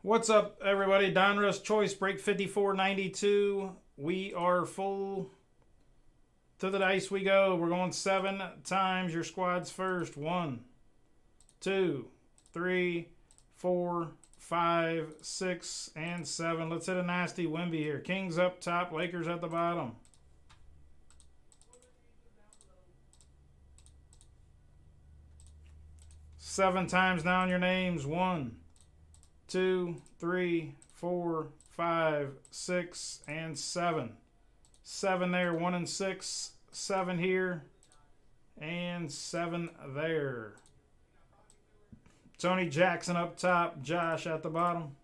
What's up, everybody? Donruss Choice Break 5492. We are full. To the dice we go. We're going 7 times. Your squad's first. 1, 2, 3, 4, 5, 6, and 7. Let's hit a nasty Wemby here. Kings up top, Lakers at the bottom. Seven times down your names. 1, 2, 3, 4, 5, 6, and 7. 7 there, 1 and 6, 7 here, and 7 there. Tony Jackson up top, Josh at the bottom.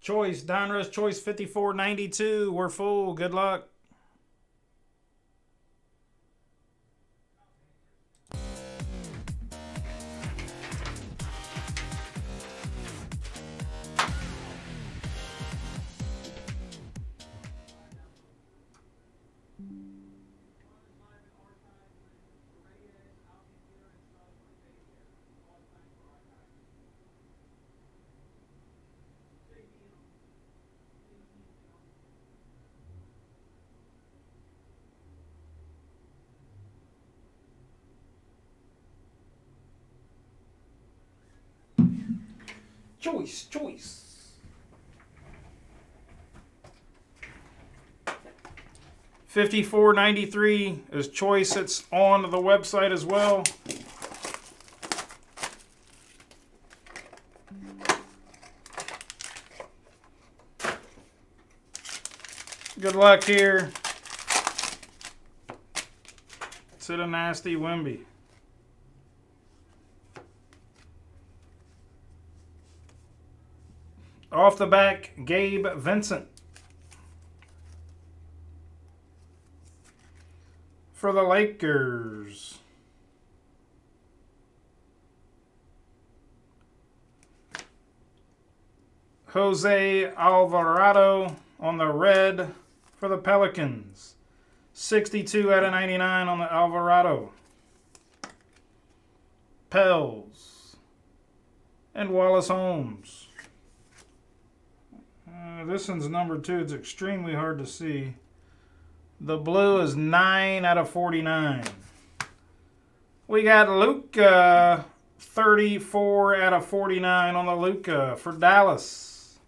Choice, Donruss Choice 5492. We're full. Good luck. Choice. 5493 is Choice. It's on the website as well. Good luck here. Let's hit a nasty Wemby. Off the back, Gabe Vincent. For the Lakers. Jose Alvarado on the red for the Pelicans. 62 out of 99 on the Alvarado. Pels. And Wallace Holmes. This one's number 2. It's extremely hard to see. The blue is 9 out of 49. We got Luka, 34 out of 49 on the Luka for Dallas.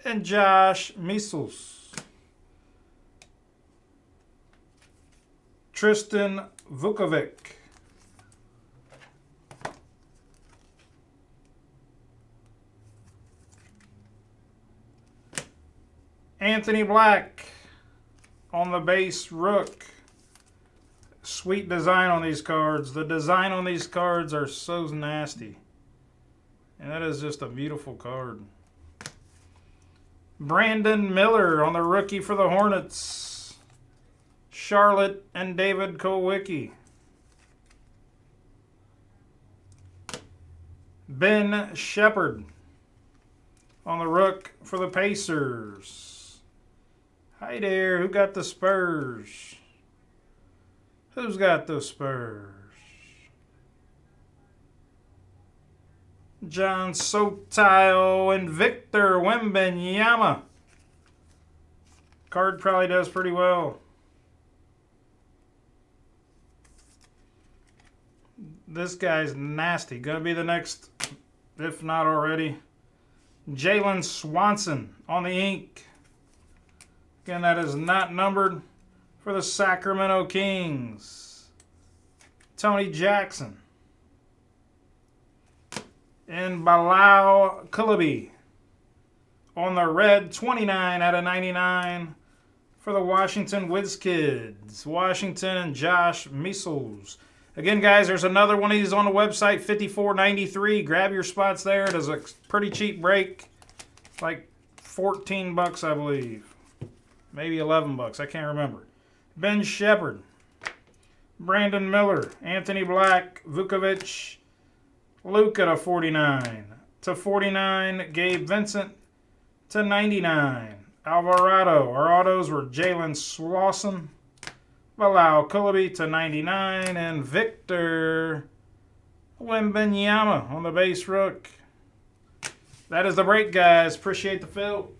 And Josh Measles. Tristan Vukovic. Anthony Black on the base Rook. Sweet design on these cards. The design on these cards are so nasty. And that is just a beautiful card. Brandon Miller on the rookie for the Hornets. Charlotte and David Kowicki. Ben Shepherd on the Rook for the Pacers. Hi there, who got the Spurs? Who's got the Spurs? John Sotile and Victor Wembanyama. Card probably does pretty well. This guy's nasty. Gonna be the next, if not already. Jalen Swanson on the ink. Again, that is not numbered for the Sacramento Kings. Tony Jackson. And Bilal Coulibaly on the red, 29 out of 99 for the Washington WizKids. Washington and Josh Measles. Again, guys, there's another one of these on the website, 5493. Grab your spots there. It is a pretty cheap break, like $14, I believe. maybe $11. I can't remember. Ben Shepard, Brandon Miller, Anthony Black, Vukovic, Luka to 49. To 49, Gabe Vincent. To 99, Alvarado. Our autos were Jalen Slauson, Bilal Coulibaly to 99, and Victor Wembanyama on the base rook. That is the break, guys. Appreciate the fill.